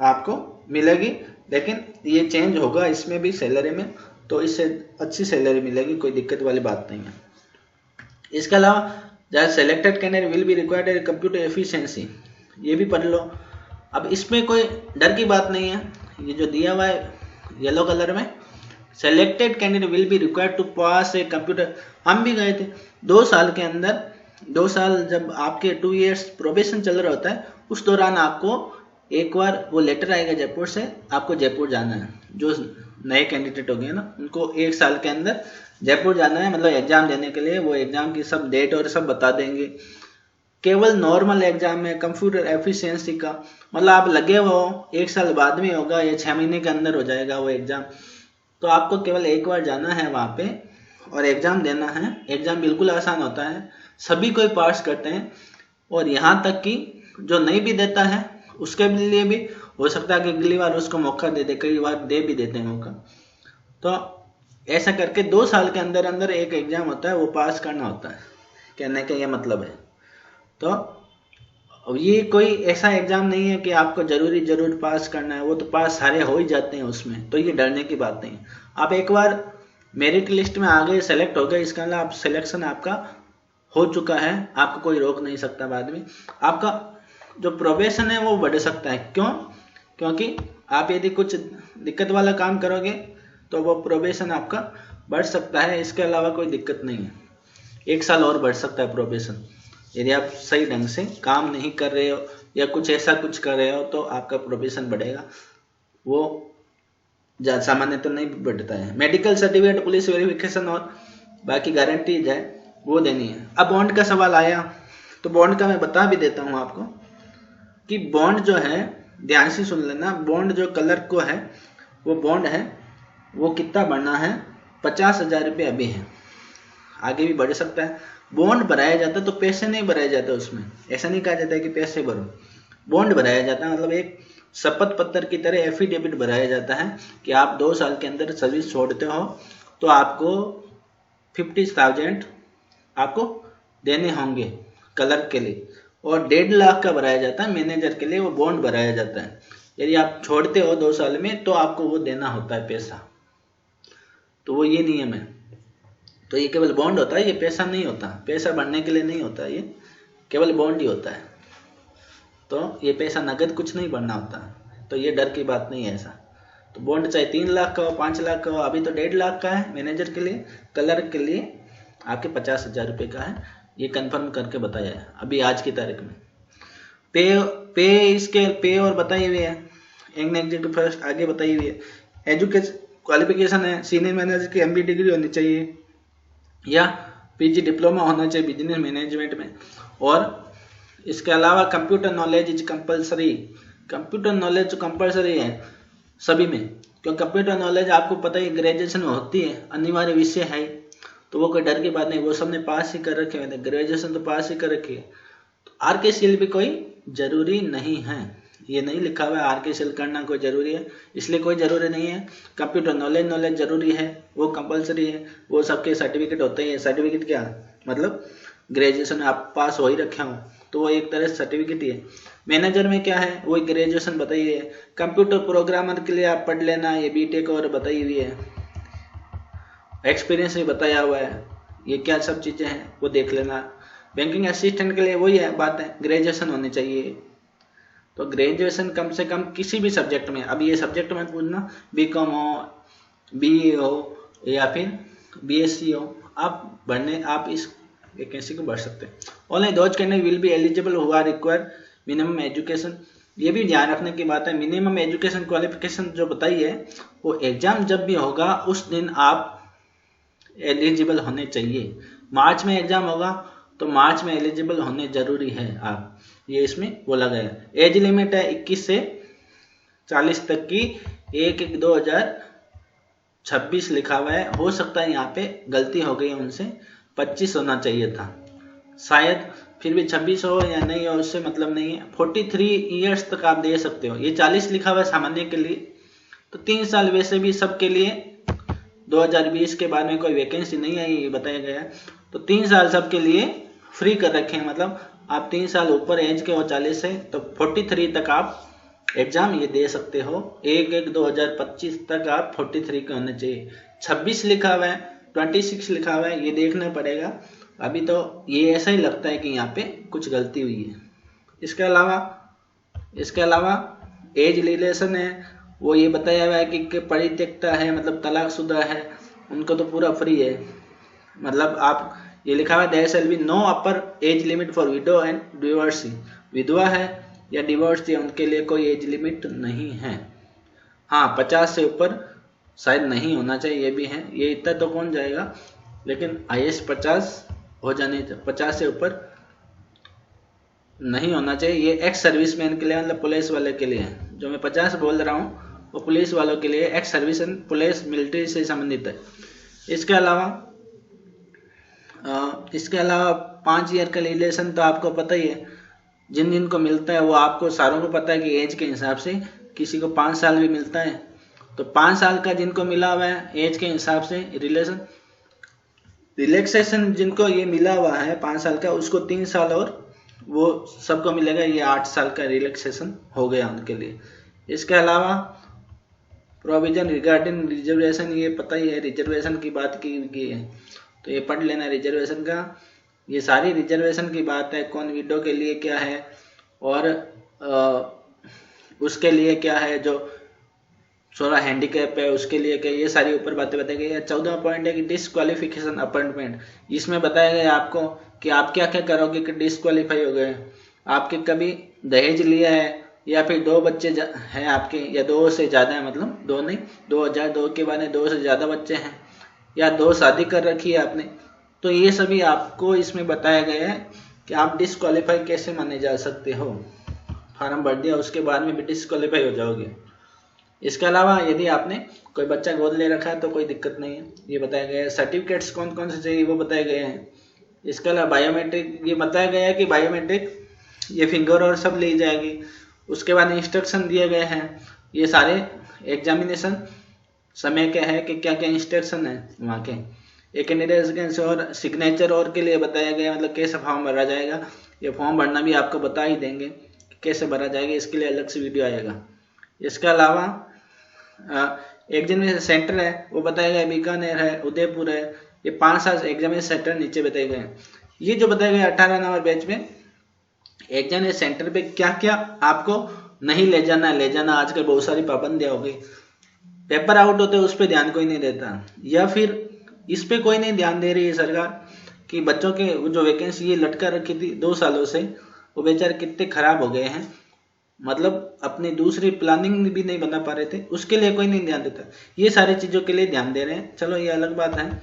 आपको मिलेगी, लेकिन ये चेंज होगा इसमें भी सैलरी में, तो इससे अच्छी सैलरी मिलेगी, कोई दिक्कत वाली बात नहीं है। इसके अलावा जहाँ selected candidate will be required computer efficiency, ये भी पढ़ लो। अब इसमें कोई डर की बात नहीं है, ये जो दिया हुआ है येलो कलर में, selected candidate will be required to pass a computer. हम भी गए थे 2 साल के अंदर, 2 साल जब आपके 2 इयर्स प्रोबेशन चल रहा होता है, उस दौरान आपको एक बार वो लेटर आएगा जयपुर से, आपको जयपुर जाना है। जो नए कैंडिडेट हो गए ना, उनको 1 साल के अंदर जयपुर जाना है, मतलब एग्जाम देने के लिए। वो एग्जाम की सब डेट और सब बता देंगे। केवल नॉर्मल एग्जाम है कंप्यूटर एफिशिएंसी का, मतलब आप लगे हो 1 साल बाद में होगा या 6 महीने के अंदर हो जाएगा वो एग्जाम। तो आपको केवल एक बार जाना है वहाँ पे और एग्जाम देना है। एग्जाम बिल्कुल आसान होता है, सभी कोई पास करते हैं, और यहाँ तक कि जो नहीं भी देता है उसके लिए भी हो सकता है कि अगली बार उसको मौका दे दे, कई बार दे भी देते हैं मौका। तो ऐसा करके 2 साल के अंदर अंदर एक एग्जाम होता है, वो पास करना होता है, कहने का ये मतलब है। तो ये कोई ऐसा एग्जाम नहीं है कि आपको जरूर पास करना है, वो तो पास सारे हो ही जाते हैं उसमें, तो ये डरने की बात नहीं है। आप एक बार मेरिट लिस्ट में आ गए, सेलेक्ट हो गए, इसका मतलब आप सिलेक्शन आपका हो चुका है, आपको कोई रोक नहीं सकता। बाद में आपका जो प्रोबेशन है वो बढ़ सकता है। क्यों? क्योंकि आप यदि कुछ दिक्कत वाला काम करोगे तो वो प्रोबेशन आपका बढ़ सकता है, इसके अलावा कोई दिक्कत नहीं है। 1 साल और बढ़ सकता है प्रोबेशन, यदि आप सही ढंग से काम नहीं कर रहे हो या कुछ ऐसा कुछ कर रहे हो तो आपका प्रोबेशन बढ़ेगा, वो सामान्य तो नहीं बढ़ता है। मेडिकल सर्टिफिकेट, पुलिस वेरिफिकेशन और बाकी गारंटीज है वो देनी है। अब बॉन्ड का सवाल आया तो बॉन्ड का मैं बता भी देता हूँ आपको कि बॉन्ड जो है, ध्यान से सुन लेना, बॉन्ड जो क्लर्क को है वो बॉन्ड है वो कितना बढ़ना है, 50,000 रुपये अभी है, आगे भी बढ़ सकता है। बॉन्ड भराया जाता है तो पैसे नहीं भराया जाते उसमें, ऐसा नहीं कहा जाता है कि पैसे भरो, बॉन्ड भराया जाता है, मतलब एक शपथ पत्र की तरह एफिडेविट भराया जाता है कि आप 2 साल के अंदर सर्विस छोड़ते हो तो आपको 50,000 आपको देने होंगे क्लर्क के लिए, और 1.5 लाख का भराया जाता है मैनेजर के लिए, वो बॉन्ड भराया जाता है। यदि आप छोड़ते हो 2 साल में तो आपको वो देना होता है पैसा, तो वो ये नियम है। तो ये केवल बॉन्ड होता है, ये पैसा नहीं होता, पैसा भरने के लिए नहीं होता, ये केवल बॉन्ड ही होता है। तो ये पैसा नगद कुछ नहीं भरना होता, तो ये डर की बात नहीं है ऐसा। तो बॉन्ड चाहे 3 लाख का हो, 5 लाख का हो, अभी तो 1.5 लाख का है मैनेजर के लिए, क्लर्क के लिए आपके 50,000 रुपये का है, ये कंफर्म करके बताया है अभी आज की तारीख में। पे इसके पे और बताई हुई है, एग्जीक्यूटिव फर्स्ट आगे बताई हुई है। एजुकेशन क्वालिफिकेशन है, सीनियर मैनेजर की MBA डिग्री होनी चाहिए या PG डिप्लोमा होना चाहिए बिजनेस मैनेजमेंट में, और इसके अलावा computer knowledge is compulsory. Computer knowledge तो कंपलसरी है सभी में, क्योंकि कंप्यूटर नॉलेज आपको पता ही ग्रेजुएशन में होती है, अनिवार्य विषय है, तो वो कोई डर की बात नहीं, वो सबने पास ही कर रखे हैं, ग्रेजुएशन तो पास ही कर रखी है। तो RKCL भी कोई जरूरी नहीं है, ये नहीं लिखा हुआ है RKCL करना कोई जरूरी है, इसलिए कोई जरूरी नहीं है। कंप्यूटर नॉलेज जरूरी है, वो कंपलसरी है, वो सबके सर्टिफिकेट होते हैं। सर्टिफिकेट क्या मतलब ग्रेजुएशन आप पास हो ही रखे हो, तो वो एक तरह से सर्टिफिकेट ही है। मैनेजर में क्या है, वो ग्रेजुएशन बताई है। कंप्यूटर प्रोग्रामर के लिए आप पढ़ लेना, ये बीटेक और बताई हुई है, एक्सपीरियंस भी बताया हुआ है, ये क्या सब चीज़ें हैं वो देख लेना। बैंकिंग असिस्टेंट के लिए वही है बात है, ग्रेजुएशन होनी चाहिए। तो ग्रेजुएशन कम से कम किसी भी सब्जेक्ट में, अब ये सब्जेक्ट में पूछना बीकॉम हो, बीए हो या फिर बीएससी हो, आप इस वैकेंसी को भर सकते हैं। Only those candidate will be eligible who are require minimum education. ये भी ध्यान रखने की बात है, मिनिमम एजुकेशन क्वालिफिकेशन जो बताई है वो एग्जाम जब भी होगा उस दिन आप एलिजिबल होने चाहिए। मार्च में एग्जाम होगा तो मार्च में एलिजिबल होने जरूरी है आप, ये इसमें बोला गया है। एज लिमिट है 21 से 40 तक की, 1/1/2026 लिखा हुआ है, हो सकता है यहाँ पे गलती हो गई है उनसे, 25 होना चाहिए था शायद, फिर भी 26 हो या नहीं हो उससे मतलब नहीं है। 43 ईयर्स तक आप दे सकते हो, ये 40 लिखा हुआ है सामान्य के लिए, तो 3 साल वैसे भी सबके लिए 2020 के बाद में कोई वैकेंसी नहीं आई ये बताया गया है, तो 3 साल सबके लिए फ्री कर रखे हैं। मतलब आप 3 साल ऊपर एज के हो 40 से, तो 43 तक आप एग्जाम ये दे सकते हो। 1/1/2025 तक आप 43 के होने चाहिए। 26 लिखा हुआ है, 26 लिखा हुआ है, ये देखना पड़ेगा। अभी तो ये ऐसा ही लगता है कि यहाँ पे कुछ गलती हुई है। इसके अलावा एज रिलेशन है, वो ये बताया हुआ है कि परित्यक्ता है, मतलब तलाकशुदा है, उनको तो पूरा फ्री है। मतलब आप ये लिखा हुआ है there shall be no upper age limit for widow and divorcee. विधवा है या डिवोर्स है उनके लिए कोई एज लिमिट नहीं है। हाँ, 50 से ऊपर शायद नहीं होना चाहिए, ये भी है, ये इतना तो कौन जाएगा, लेकिन हाईएस्ट 50 हो जाने, 50 से ऊपर नहीं होना चाहिए। ये एक्स सर्विसमैन के लिए, मतलब पुलिस वाले के लिए है। जो मैं 50 बोल रहा हूँ वो पुलिस वालों के लिए, एक्स सर्विस पुलिस मिलिट्री से संबंधित है। इसके अलावा 5 ईयर का रिलेशन तो आपको पता ही है, जिन को मिलता है वो आपको सारों को पता है कि एज के हिसाब से किसी को 5 साल भी मिलता है। तो 5 साल का जिनको मिला हुआ है एज के हिसाब से रिलैक्सेशन जिनको ये मिला हुआ है 5 साल का, उसको 3 साल और वो सबको मिलेगा, ये 8 साल का रिलैक्सेशन हो गया उनके लिए। इसके अलावा प्रोविजन रिगार्डिंग रिजर्वेशन, ये पता ही है, रिजर्वेशन की बात की है तो ये पढ़ लेना रिजर्वेशन का। ये सारी रिजर्वेशन की बात है, कौन विडो के लिए क्या है और उसके लिए क्या है, जो थोड़ा हैंडीकैप है उसके लिए क्या, ये सारी ऊपर बातें बताई गई है। 14वां पॉइंट है कि डिसक्वालिफिकेशन अपॉइंटमेंट। इसमें बताया गया आपको कि आप क्या क्या करोगे कि डिसक्वालीफाई हो गए। आपके कभी दहेज लिया है या फिर 2 बच्चे हैं आपके, या 2 से ज़्यादा है, मतलब 2 नहीं, 2002 के बाद 2 से ज़्यादा बच्चे हैं, या 2 शादी कर रखी है आपने, तो ये सभी आपको इसमें बताया गया है कि आप डिसक्वालीफाई कैसे माने जा सकते हो। फॉर्म भर दिया उसके बाद में भी डिसक्वालीफाई हो जाओगे। इसके अलावा यदि आपने कोई बच्चा गोद ले रखा है तो कोई दिक्कत नहीं है, ये बताया गया है। सर्टिफिकेट्स कौन कौन से चाहिए वो बताए गए हैं। इसके अलावा बायोमेट्रिक, ये बताया गया है कि बायोमेट्रिक ये फिंगर और सब ली जाएगी। उसके बाद इंस्ट्रक्शन दिए गए हैं, ये सारे एग्जामिनेशन समय के है कि क्या क्या इंस्ट्रक्शन है वहाँ के। एक कैंडिडेट और सिग्नेचर और के लिए बताया गया, मतलब कैसे फॉर्म भरा जाएगा। ये फॉर्म भरना भी आपको बता ही देंगे कैसे भरा जाएगा, इसके लिए अलग से वीडियो आएगा। इसके अलावा एक दिन सेंटर है वो बताया गया, बीकानेर है, उदयपुर है, ये 5 साल एग्जामिनेशन सेंटर नीचे बताए गए हैं। ये जो बताया गया 18 नंबर बैच में एग्जामिनेशन सेंटर पे क्या क्या आपको नहीं ले जाना आजकल बहुत सारी पाबंदियां हो गई। पेपर आउट होते उस पर ध्यान कोई नहीं देता, या फिर इस पे कोई नहीं ध्यान दे रही है सरकार कि बच्चों के जो वैकेंसी ये लटका रखी थी 2 सालों से, वो बेचारे कितने खराब हो गए हैं, मतलब अपनी दूसरी प्लानिंग भी नहीं बना पा रहे थे, उसके लिए कोई नहीं ध्यान देता। ये सारी चीज़ों के लिए ध्यान दे रहे हैं। चलो ये अलग बात है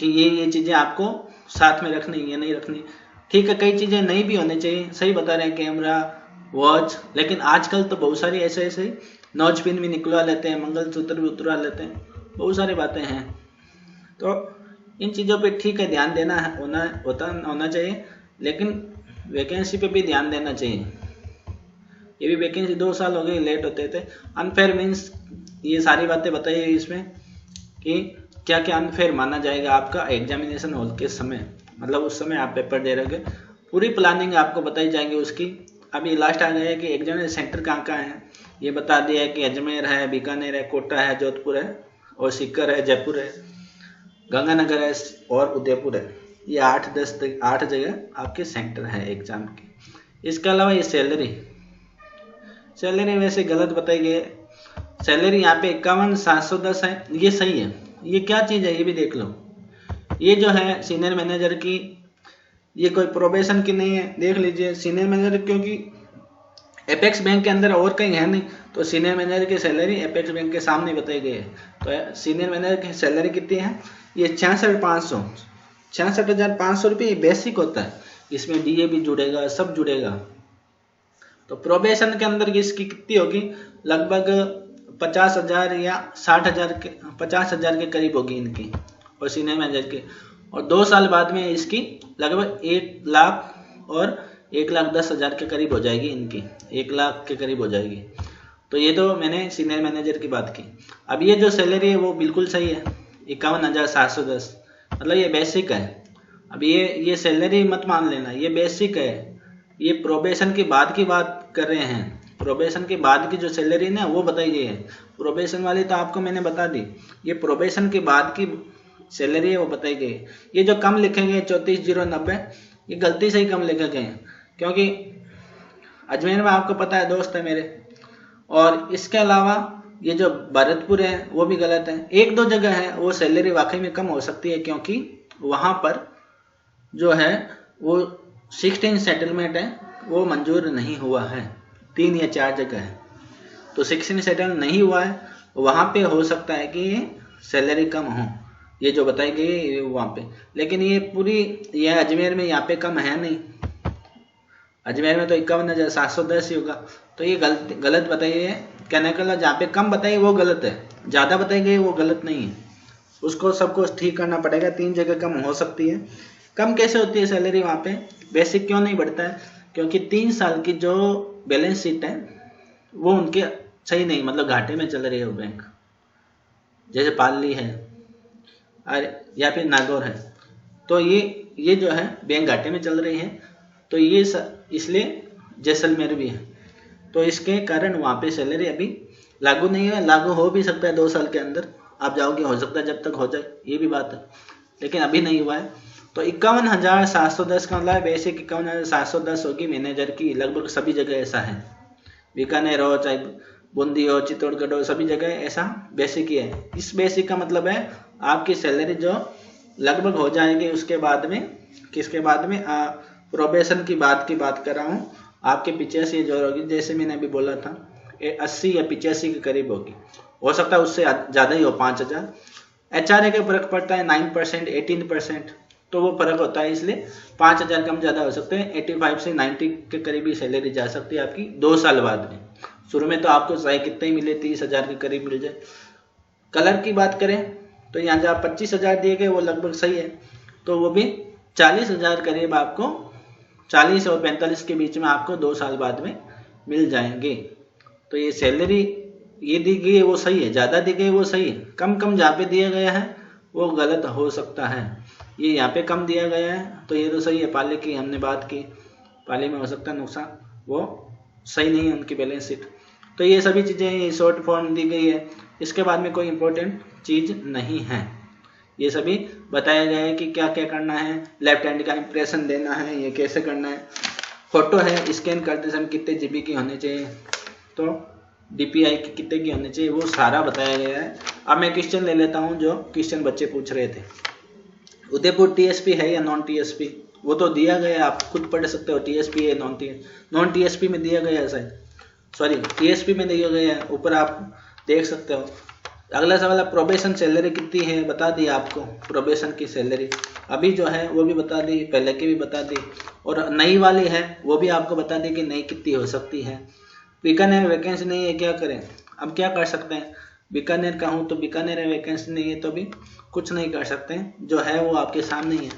कि ये चीज़ें आपको साथ में रखनी या नहीं रखनी, ठीक है। कई चीज़ें नहीं भी होनी चाहिए, सही बता रहे हैं, कैमरा, वॉच, लेकिन आजकल तो बहुत सारी ऐसे नॉच पिन भी निकलवा लेते हैं, मंगलसूत्र भी उतरवा लेते हैं, बहुत सारी बातें हैं। तो इन चीज़ों पे ठीक है ध्यान देना है, होना चाहिए, लेकिन वैकेंसी पे भी ध्यान देना चाहिए। ये भी वैकेंसी 2 साल हो गए लेट होते थे। अनफेयर मीन्स ये सारी बातें बताई है इसमें कि क्या क्या अनफेयर माना जाएगा आपका एग्जामिनेशन हॉल के समय, मतलब उस समय आप पेपर दे रहे पूरी प्लानिंग आपको बताई जाएगी उसकी। अभी लास्ट आ गया है कि एग्जामिनेशन सेंटर कहाँ कहाँ है, ये बता दिया है कि अजमेर है, बीकानेर है, कोटा है, जोधपुर है और सीकर है, जयपुर है, गंगानगर है और उदयपुर है। ये 8 जगह आपके सेंटर है एग्जाम के। इसके अलावा ये सैलरी वैसे गलत बताई गई है। सैलरी यहाँ पे 51,710 है, ये सही है। ये क्या चीज़ है ये भी देख लो। ये जो है सीनियर मैनेजर की, ये कोई प्रोबेशन की नहीं है, देख लीजिए सीनियर मैनेजर, क्योंकि एपेक्स बैंक के अंदर और कहीं है नहीं, तो सीनियर मैनेजर की सैलरी एपेक्स बैंक के सामने बताई गई है। तो सीनियर मैनेजर की सैलरी कितनी है, ये 66,500 रुपये बेसिक होता है, इसमें डीए भी जुड़ेगा, सब जुड़ेगा। तो प्रोबेशन के अंदर इसकी कितनी होगी, लगभग 50,000 या 50,000 के करीब होगी इनकी और सीनियर मैनेजर की। और 2 साल बाद में इसकी लगभग 1 लाख और 1,10,000 के करीब हो जाएगी इनकी, 1 लाख के करीब हो जाएगी। तो ये तो मैंने सीनियर मैनेजर की बात की। अब ये जो सैलरी है वो बिल्कुल सही है, 51,710, मतलब ये बेसिक है। अब ये सैलरी मत मान लेना, ये बेसिक है। ये प्रोबेशन के बाद की बात कर रहे हैं, प्रोबेशन के बाद की जो सैलरी ना वो बताई गई है। प्रोबेशन वाली तो आपको मैंने बता दी, ये प्रोबेशन के बाद की सैलरी है वो बताई गई है। ये जो कम लिखे गए 34,090, ये गलती से ही कम लिखे गए हैं, क्योंकि अजमेर में आपको पता है दोस्त है मेरे। और इसके अलावा ये जो भरतपुर है वो भी गलत है। 1-2 जगह है वो सैलरी वाकई में कम हो सकती है, क्योंकि वहाँ पर जो है वो 16 सेटलमेंट है वो मंजूर नहीं हुआ है, 3 या 4 जगह है। तो 16 सेटल नहीं हुआ है, वहाँ पे हो सकता है कि ये सैलरी कम हो, ये जो बताई गई है वहाँ पे। लेकिन ये पूरी यह अजमेर में यहाँ पे कम है नहीं, अजमेर में तो 51,710 ही होगा। तो ये गलत बताई है, कहने का जहाँ पे कम बताई वो गलत है, ज़्यादा बताई गई वो गलत नहीं है। उसको सबको ठीक करना पड़ेगा, 3 जगह कम हो सकती है। कम कैसे होती है सैलरी वहाँ पे, बेसिक क्यों नहीं बढ़ता है, क्योंकि 3 साल की जो बैलेंस शीट है वो उनके सही नहीं, मतलब घाटे में चल रही है वो बैंक, जैसे पाली है या फिर नागौर है। तो ये जो है बैंक घाटे में चल रही है, तो ये इसलिए जैसलमेर भी है। तो इसके कारण वहाँ पे सैलरी अभी लागू नहीं है, लागू हो भी सकता है 2 साल के अंदर आप जाओगे, हो सकता है जब तक हो जाए, ये भी बात है, लेकिन अभी नहीं हुआ है। तो 51,710 का मतलब बेसिक 51,710 होगी मैनेजर की, लगभग सभी जगह ऐसा है, बीकानेर हो चाहे बूंदी हो, चित्तौड़गढ़ हो, सभी जगह ऐसा बेसिक ही है। इस बेसिक का मतलब है आपकी सैलरी जो लगभग हो जाएगी उसके बाद में, किसके बाद में, प्रोबेशन की बात कर रहा हूँ, आपके 85 जो होगी, जैसे मैंने अभी बोला था 80 या 85 के करीब होगी, हो सकता है उससे ज़्यादा ही हो, 5,000। HRA का फर्क पड़ता है 9%, 18%, तो वो फर्क होता है, इसलिए 5,000 कम ज़्यादा हो सकते हैं। 85 से 90 के करीब ही सैलरी जा सकती है आपकी 2 साल बाद में। शुरू में तो आपको चाहे कितने ही मिले, 30,000 के करीब मिल जाए। कलर की बात करें तो यहाँ जहाँ 25,000 दिए गए वो लगभग सही है, तो वो भी 40,000 करीब आपको, 40 और 45 के बीच में आपको 2 साल बाद में मिल जाएंगे। तो ये सैलरी ये दी गई है वो सही है, ज़्यादा दी गई है वो सही है, कम जहाँ पे दिया गया है वो गलत हो सकता है। ये यहाँ पे कम दिया गया है तो ये तो सही है। पाले की हमने बात की, पाले में हो सकता है नुकसान, वो सही नहीं है उनकी बैलेंस शीट। तो ये सभी चीज़ें शॉर्ट फॉर्म दी गई है, इसके बाद में कोई इम्पोर्टेंट चीज़ नहीं है। ये सभी बताया गया है कि क्या क्या करना है, लेफ्ट हैंड का इंप्रेशन देना है, ये कैसे करना है, फोटो है स्कैन करते समय कितने GB की होनी चाहिए, तो DPI की कितने की होनी चाहिए, वो सारा बताया गया है। अब मैं क्वेश्चन ले लेता हूँ जो क्वेश्चन बच्चे पूछ रहे थे। उदयपुर TSP है या नॉन TSP, वो तो दिया गया है, आप खुद पढ़ सकते हो TSP है नॉन TSP में दिया गया है, शायद सॉरी TSP में दिया गया है, ऊपर आप देख सकते हो। अगला सवाल, प्रोबेशन सैलरी कितनी है, बता दी आपको प्रोबेशन की सैलरी अभी जो है वो भी बता दी, पहले की भी बता दी, और नई वाली है वो भी आपको बता दी कि नई कितनी हो सकती है। बीकानेर वैकेंसी नहीं है, क्या करें, अब क्या कर सकते हैं, बीकानेर का हूँ तो बीकानेर वैकेंसी नहीं है तो भी कुछ नहीं कर सकते, जो है वो आपके सामने ही है।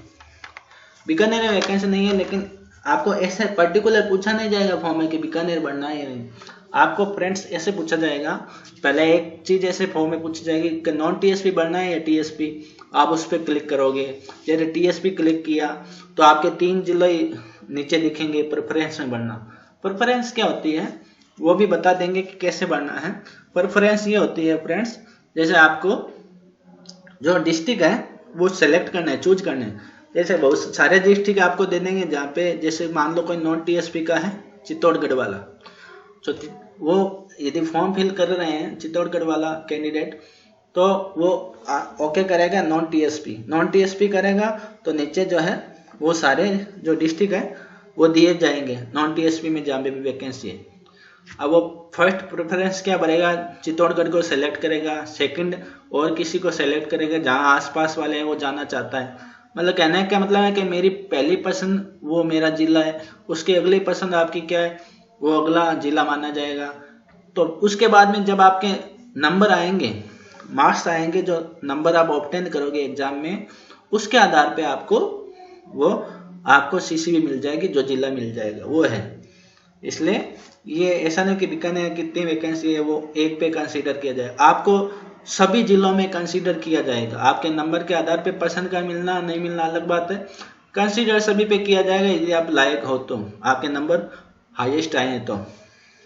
बीकानेर में वैकेंसी नहीं है, लेकिन आपको ऐसे पर्टिकुलर पूछा नहीं जाएगा फॉर्म में कि बीकानेर बढ़ना है या नहीं, आपको फ्रेंड्स ऐसे पूछा जाएगा। पहले एक चीज़ ऐसे फॉर्म में पूछी जाएगी कि नॉन TSP बढ़ना है या TSP, आप उस पर क्लिक करोगे। जैसे TSP क्लिक किया तो आपके 3 जिले नीचे लिखेंगे प्रेफरेंस में बढ़ना। प्रेफरेंस क्या होती है वो भी बता देंगे कि कैसे बढ़ना है। प्रेफरेंस ये होती है फ्रेंड्स, जैसे आपको जो डिस्ट्रिक्ट है वो सेलेक्ट करना है, चूज करना है। जैसे बहुत सारे डिस्ट्रिक्ट आपको दे देंगे जहाँ पे, जैसे मान लो कोई नॉन टीएसपी का है चित्तौड़गढ़ वाला, तो वो यदि फॉर्म फिल कर रहे हैं चित्तौड़गढ़ वाला कैंडिडेट, तो वो ओके करेगा नॉन टीएसपी करेगा, तो नीचे जो है वो सारे जो डिस्ट्रिक्ट है वो दिए जाएंगे नॉन टीएसपी में जहाँ पे भी वैकेंसी है। अब वो फर्स्ट प्रेफरेंस क्या बढ़ेगा, चित्तौड़गढ़ को सेलेक्ट करेगा, सेकंड और किसी को सेलेक्ट करेगा जहाँ आसपास वाले हैं वो जाना चाहता है। मतलब कहने का मतलब है कि मेरी पहली पसंद वो मेरा जिला है, उसकी अगली पसंद आपकी क्या है वो अगला जिला माना जाएगा। तो उसके बाद में जब आपके नंबर आएंगे, मार्क्स आएंगे, जो नंबर आप ऑब्टेन करोगे एग्जाम में, उसके आधार पे आपको सीसी भी मिल जाएगी, जो जिला मिल जाएगा वो है। इसलिए ये ऐसा नहीं कि बीकानेर कितनी वैकेंसी है वो एक पे कंसीडर किया जाए, आपको सभी जिलों में कंसीडर किया जाएगा। आपके नंबर के आधार पे पसंद का मिलना नहीं मिलना अलग बात है, कंसीडर सभी पे किया जाएगा यदि आप लायक हो तो, आपके नंबर हाईएस्ट आए हैं तो।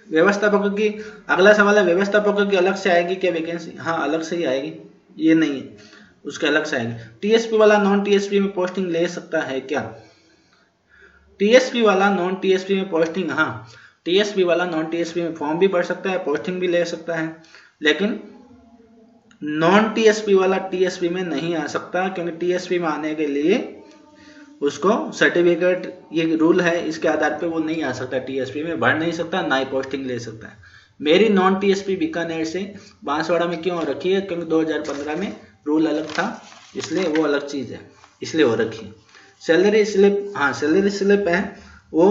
व्यवस्थापकों की, अगला सवाल है व्यवस्थापकों की अलग से आएगी क्या वैकेंसी? हाँ अलग से ही आएगी, ये नहीं है उसके अलग से आएगी। टीएसपी वाला नॉन टीएसपी में पोस्टिंग ले सकता है क्या? टीएसपी वाला नॉन टीएसपी में पोस्टिंग, हाँ टीएसपी वाला नॉन टीएसपी में फॉर्म भी भर सकता है, पोस्टिंग भी ले सकता है, लेकिन नॉन टीएसपी वाला टीएसपी में नहीं आ सकता, क्योंकि टीएसपी में आने के लिए उसको सर्टिफिकेट, ये रूल है, इसके आधार पे वो नहीं आ सकता, टीएसपी में भर नहीं सकता, ना ही पोस्टिंग ले सकता है। मेरी नॉन टीएसपी बीकानेर से बांसवाड़ा में क्यों हो रखी है, क्योंकि 2015 में रूल अलग था, इसलिए वो अलग चीज है, इसलिए हो रखी है। सैलरी स्लिप, हाँ सैलरी स्लिप है, वो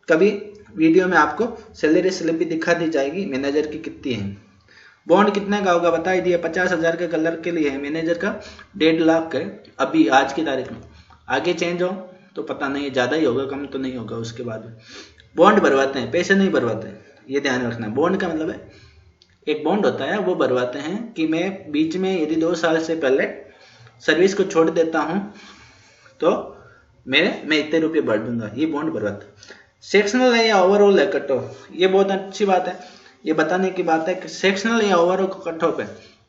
कभी वीडियो में आपको सैलरी स्लिप भी दिखा दी जाएगी मैनेजर की कितनी है। बॉन्ड कितने का होगा बता ही दिया, 50,000 के कलर के लिए है, मैनेजर का 1.5 लाख है अभी आज की तारीख में, आगे चेंज हो तो पता नहीं, ज्यादा ही होगा कम तो नहीं होगा उसके बाद में। बॉन्ड भरवाते हैं, पैसे नहीं भरवाते हैं, ये ध्यान रखना। बॉन्ड का मतलब है एक बॉन्ड होता है, वो भरवाते हैं कि मैं बीच में यदि 2 साल से पहले सर्विस को छोड़ देता हूं तो मैं इतने रुपये भर दूंगा, ये बॉन्ड भरवाता है। सेक्शनल है या ओवरऑल है कट ऑफ, ये बहुत अच्छी बात है, ये बताने की बात है कि सेक्शनल या ओवरऑल कट ऑफ है।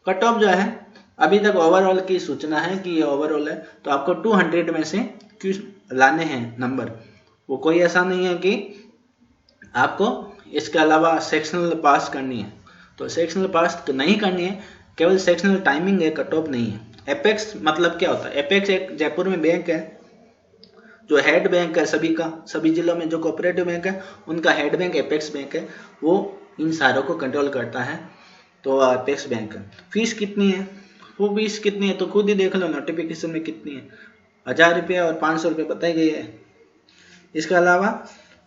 कट ऑफ जो है अभी तक ओवरऑल की सूचना है कि ये ओवरऑल है, तो आपको 200 में से क्यों लाने हैं नंबर, वो कोई ऐसा नहीं है कि आपको इसके अलावा सेक्शनल पास करनी है, तो सेक्शनल पास नहीं करनी है, केवल सेक्शनल टाइमिंग है, कट ऑफ नहीं है। एपेक्स मतलब क्या होता है? एपेक्स एक जयपुर में बैंक है जो हेड बैंक है सभी का, सभी जिलों में जो कोऑपरेटिव बैंक है उनका हेड बैंक एपेक्स बैंक है, वो इन सारों को कंट्रोल करता है, तो एपेक्स बैंक है। फीस कितनी है, वो फीस कितनी है तो खुद ही देख लो नोटिफिकेशन में कितनी है, 1000 रुपये और 500 रुपये बताई गई है। इसके अलावा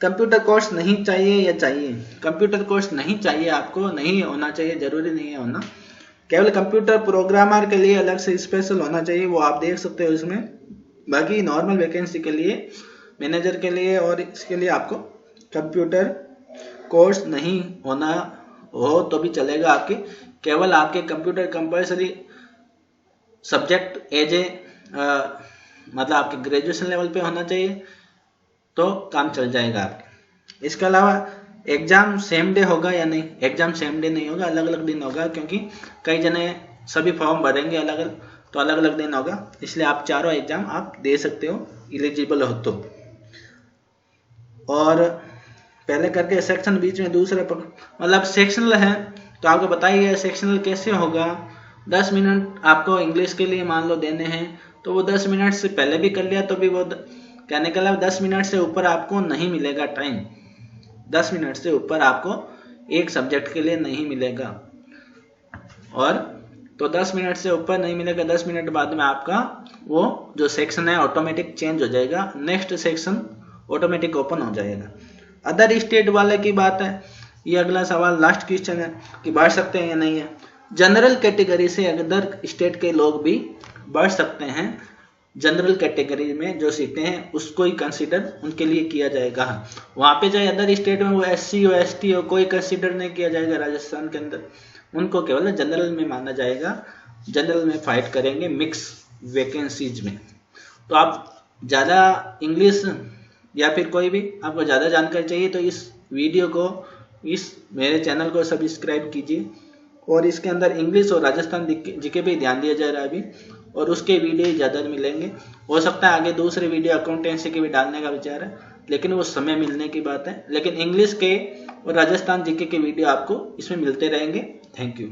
कंप्यूटर कोर्स नहीं चाहिए या चाहिए? कंप्यूटर कोर्स नहीं चाहिए, आपको नहीं होना चाहिए, जरूरी नहीं है होना, केवल कंप्यूटर प्रोग्रामर के लिए अलग से स्पेशल होना चाहिए, वो आप देख सकते हो इसमें। बाकी नॉर्मल वैकेंसी के लिए, मैनेजर के लिए और इसके लिए आपको कंप्यूटर कोर्स नहीं होना हो तो भी चलेगा आपके, केवल आपके computer compulsory subject as a मतलब आपके ग्रेजुएशन लेवल पे होना चाहिए तो काम चल जाएगा आपके। इसके अलावा एग्जाम सेम डे होगा या नहीं? एग्जाम सेम डे नहीं होगा, अलग अलग दिन होगा, क्योंकि कई जने सभी फॉर्म भरेंगे अलग अलग, तो अलग अलग दिन होगा, इसलिए आप चारों एग्जाम आप दे सकते हो एलिजिबल हो तो। और पहले करके सेक्शन बीच में दूसरे मतलब सेक्शनल है तो आपको बताइए सेक्शनल कैसे होगा। 10 मिनट आपको इंग्लिश के लिए मान लो देने हैं, तो वो 10 मिनट से पहले भी कर लिया तो भी वो कहने का मतलब 10 मिनट से ऊपर आपको नहीं मिलेगा टाइम, 10 मिनट से ऊपर आपको एक सब्जेक्ट के लिए नहीं मिलेगा, और तो 10 मिनट से ऊपर नहीं मिलेगा। 10 मिनट बाद में आपका वो जो सेक्शन है ऑटोमेटिक चेंज हो जाएगा, नेक्स्ट सेक्शन ऑटोमेटिक ओपन हो जाएगा। अदर स्टेट वाले की बात है, ये अगला सवाल लास्ट क्वेश्चन है कि बढ़ सकते हैं या नहीं है। जनरल कैटेगरी से अदर स्टेट के लोग भी बढ़ सकते हैं, जनरल कैटेगरी में जो सीटें हैं उसको ही कंसीडर उनके लिए किया जाएगा। वहाँ पे चाहे अदर स्टेट में वो SC हो ST हो कोई कंसीडर नहीं किया जाएगा, राजस्थान के अंदर उनको केवल जनरल में माना जाएगा, जनरल में फाइट करेंगे मिक्स वैकेंसीज में। तो आप ज़्यादा इंग्लिश या फिर कोई भी आपको ज़्यादा जानकारी चाहिए तो इस वीडियो को, इस मेरे चैनल को सब्सक्राइब कीजिए। और इसके अंदर इंग्लिश और राजस्थान जीके पे ध्यान दिया जा रहा है अभी, और उसके वीडियो ज़्यादा मिलेंगे। हो सकता है आगे दूसरे वीडियो अकाउंटेंसी के भी डालने का विचार है, लेकिन वो समय मिलने की बात है। लेकिन इंग्लिश के और राजस्थान जीके के वीडियो आपको इसमें मिलते रहेंगे। Thank you.